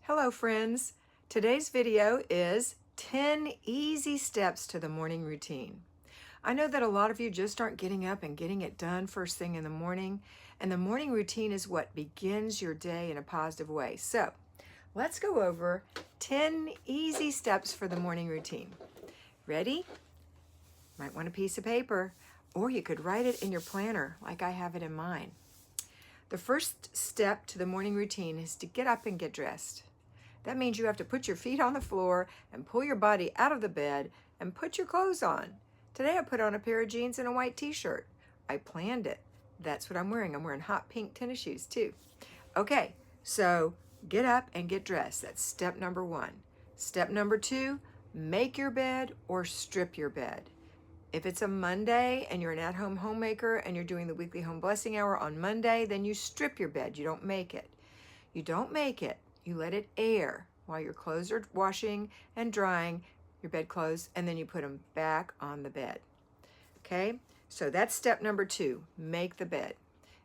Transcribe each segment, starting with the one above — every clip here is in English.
Hello friends, today's video is 10 easy steps to the morning routine. I know that a lot of you just aren't getting up and getting it done first thing in the morning, and the morning routine is what begins your day in a positive way. So let's go over 10 easy steps for the morning routine. Ready? Might want a piece of paper, or you could write it in your planner like I have it in mine. The first step to the morning routine is to get up and get dressed. That means you have to put your feet on the floor and pull your body out of the bed and put your clothes on. Today I put on a pair of jeans and a white t-shirt. I planned it. That's what I'm wearing. I'm wearing hot pink tennis shoes too. Okay, so get up and get dressed. That's step number one. Step number two, make your bed or strip your bed. If it's a Monday and you're an at-home homemaker and you're doing the weekly home blessing hour on Monday, then you strip your bed. You don't make it. You don't make it. You let it air while your clothes are washing and drying, your bedclothes, and then you put them back on the bed. Okay, so that's step number two, make the bed.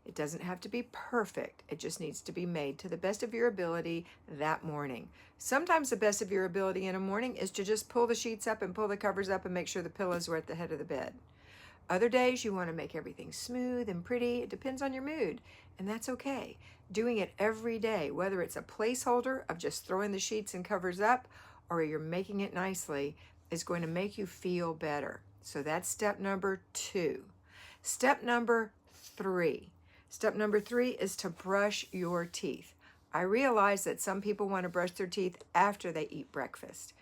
It doesn't have to be perfect. It just needs to be made to the best of your ability that morning. Sometimes the best of your ability in a morning is to just pull the sheets up and pull the covers up and make sure the pillows are at the head of the bed. Other days you want to make everything smooth and pretty. It depends on your mood, and that's okay. Doing it every day, whether it's a placeholder of just throwing the sheets and covers up or you're making it nicely, is going to make you feel better. So that's step number two. Step number three. Step number three is to brush your teeth. I realize that some people want to brush their teeth after they eat breakfast.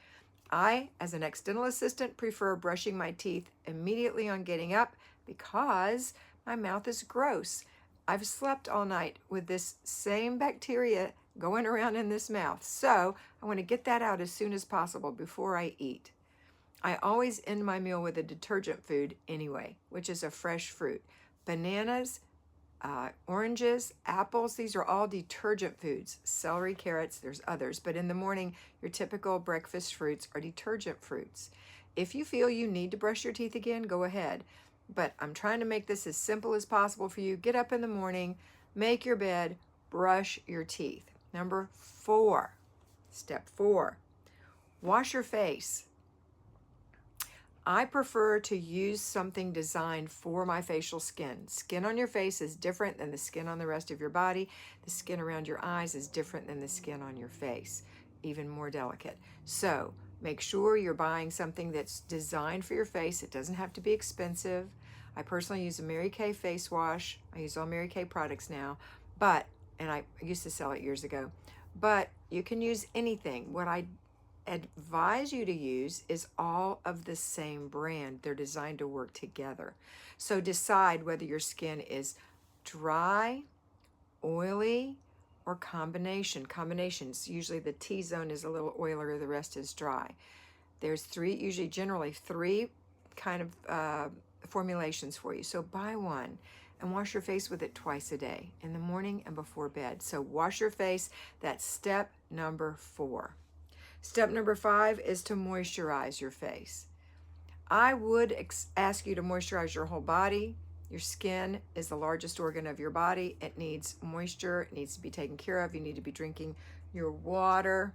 I, as an ex-dental assistant, prefer brushing my teeth immediately on getting up because my mouth is gross. I've slept all night with this same bacteria going around in this mouth, so I want to get that out as soon as possible before I eat. I always end my meal with a detergent food anyway, which is a fresh fruit. Bananas, oranges, apples, these are all detergent foods. Celery, carrots, there's others, but in the morning, your typical breakfast fruits are detergent fruits. If you feel you need to brush your teeth again, go ahead. But I'm trying to make this as simple as possible for you. Get up in the morning, make your bed, brush your teeth. Number four, step four, wash your face. I prefer to use something designed for my facial skin. Skin on your face is different than the skin on the rest of your body. The skin around your eyes is different than the skin on your face, even more delicate. So make sure you're buying something that's designed for your face. It doesn't have to be expensive. I personally use a Mary Kay face wash. I use all Mary Kay products now, and I used to sell it years ago, but you can use anything. What I advise you to use is all of the same brand. They're designed to work together. So decide whether your skin is dry, oily, or combination. Combinations, usually the T-zone is a little oilier, the rest is dry. There's generally three kind of formulations for you. So buy one and wash your face with it twice a day, in the morning and before bed. So wash your face, that's step number four. Step number five is to moisturize your face. I would ask you to moisturize your whole body. Your skin is the largest organ of your body. It needs moisture. It needs to be taken care of. You need to be drinking your water.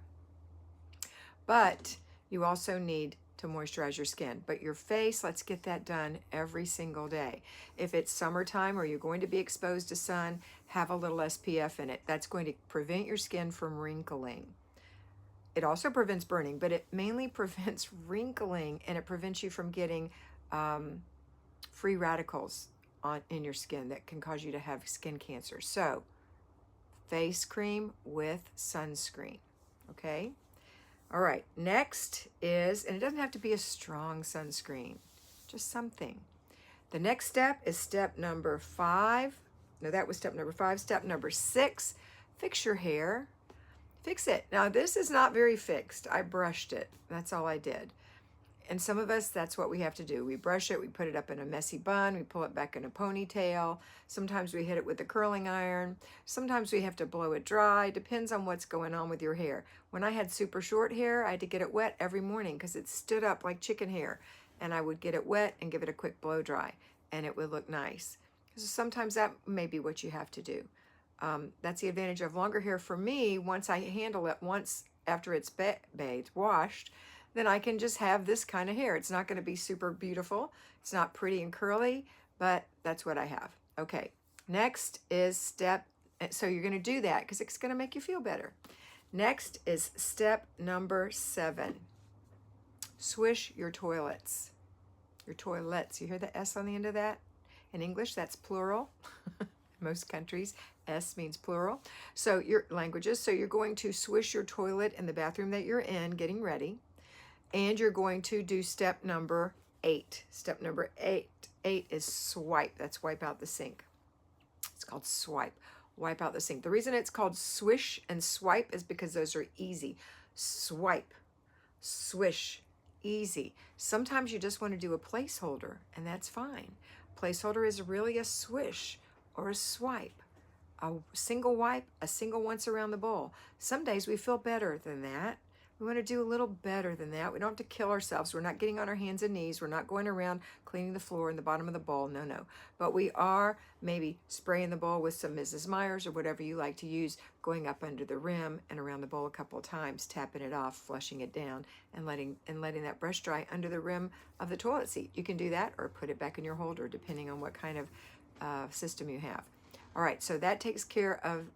But you also need to moisturize your skin. But your face, let's get that done every single day. If it's summertime or you're going to be exposed to sun, have a little SPF in it. That's going to prevent your skin from wrinkling. It also prevents burning, but it mainly prevents wrinkling, and it prevents you from getting free radicals in your skin that can cause you to have skin cancer. So, face cream with sunscreen, okay? All right, next is, and it doesn't have to be a strong sunscreen, just something. The next step is step number five. No, that was step number five. Step number six, fix your hair. Fix it. Now, this is not very fixed. I brushed it. That's all I did. And some of us, that's what we have to do. We brush it, we put it up in a messy bun, we pull it back in a ponytail. Sometimes we hit it with a curling iron. Sometimes we have to blow it dry. Depends on what's going on with your hair. When I had super short hair, I had to get it wet every morning because it stood up like chicken hair. And I would get it wet and give it a quick blow dry, and it would look nice. So sometimes that may be what you have to do. That's the advantage of longer hair for me. Once I handle it, once after it's bathed, washed, then I can just have this kind of hair. It's not going to be super beautiful. It's not pretty and curly, but that's what I have. Okay, next is so you're going to do that because it's going to make you feel better. Next is step number 7. Swish your toilets. Your toilets. You hear the S on the end of that? In English, that's plural. Most countries, S means plural. So your languages. So you're going to swish your toilet in the bathroom that you're in, getting ready. And you're going to do step number 8. Step number 8 is swipe. That's wipe out the sink. It's called swipe. Wipe out the sink. The reason it's called swish and swipe is because those are easy. Swipe, swish, easy. Sometimes you just want to do a placeholder, and that's fine. Placeholder is really a swish or a swipe. A single wipe, a single once around the bowl. Some days we feel better than that. We want to do a little better than that. We don't have to kill ourselves. We're not getting on our hands and knees. We're not going around cleaning the floor and the bottom of the bowl. No, no. But we are maybe spraying the bowl with some Mrs. Meyer's or whatever you like to use, going up under the rim and around the bowl a couple of times, tapping it off, flushing it down, and letting that brush dry under the rim of the toilet seat. You can do that or put it back in your holder, depending on what kind of system you have. All right, so that takes care of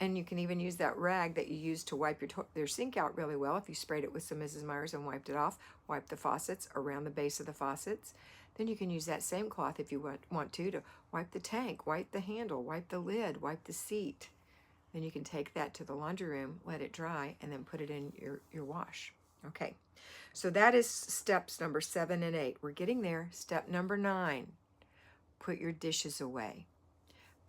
and you can even use that rag that you use to wipe your sink out really well. If you sprayed it with some Mrs. Meyer's and wiped it off, wipe the faucets around the base of the faucets. Then you can use that same cloth if you want to wipe the tank, wipe the handle, wipe the lid, wipe the seat. Then you can take that to the laundry room, let it dry, and then put it in your wash. Okay, so that is steps number 7 and 8. We're getting there. Step number 9, put your dishes away.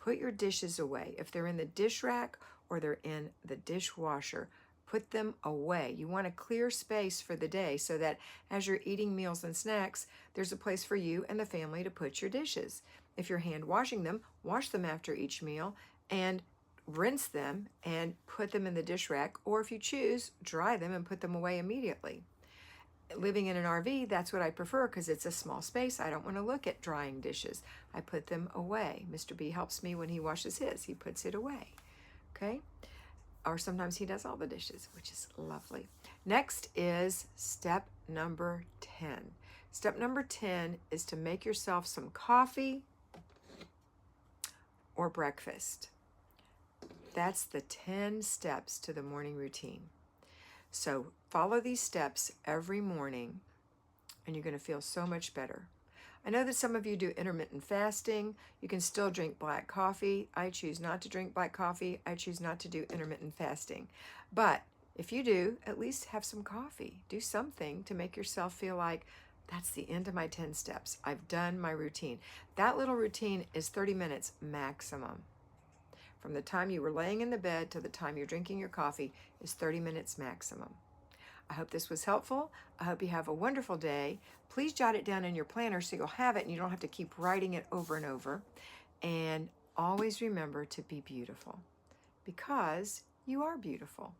Put your dishes away. If they're in the dish rack or they're in the dishwasher, put them away. You want a clear space for the day so that as you're eating meals and snacks, there's a place for you and the family to put your dishes. If you're hand washing them, wash them after each meal and rinse them and put them in the dish rack, or if you choose, dry them and put them away immediately. Living in an RV, that's what I prefer because it's a small space. I don't want to look at drying dishes. I put them away. Mr. B helps me when he washes his. He puts it away, okay? Or sometimes he does all the dishes, which is lovely. Next is step number 10. Step number 10 is to make yourself some coffee or breakfast. That's the 10 steps to the morning routine. So follow these steps every morning and you're going to feel so much better. I know that some of you do intermittent fasting. You can still drink black coffee. I choose not to drink black coffee. I choose not to do intermittent fasting. But if you do, at least have some coffee. Do something to make yourself feel like that's the end of my 10 steps. I've done my routine. That little routine is 30 minutes maximum. From the time you were laying in the bed to the time you're drinking your coffee is 30 minutes maximum. I hope this was helpful. I hope you have a wonderful day. Please jot it down in your planner so you'll have it and you don't have to keep writing it over and over. And always remember to be beautiful because you are beautiful.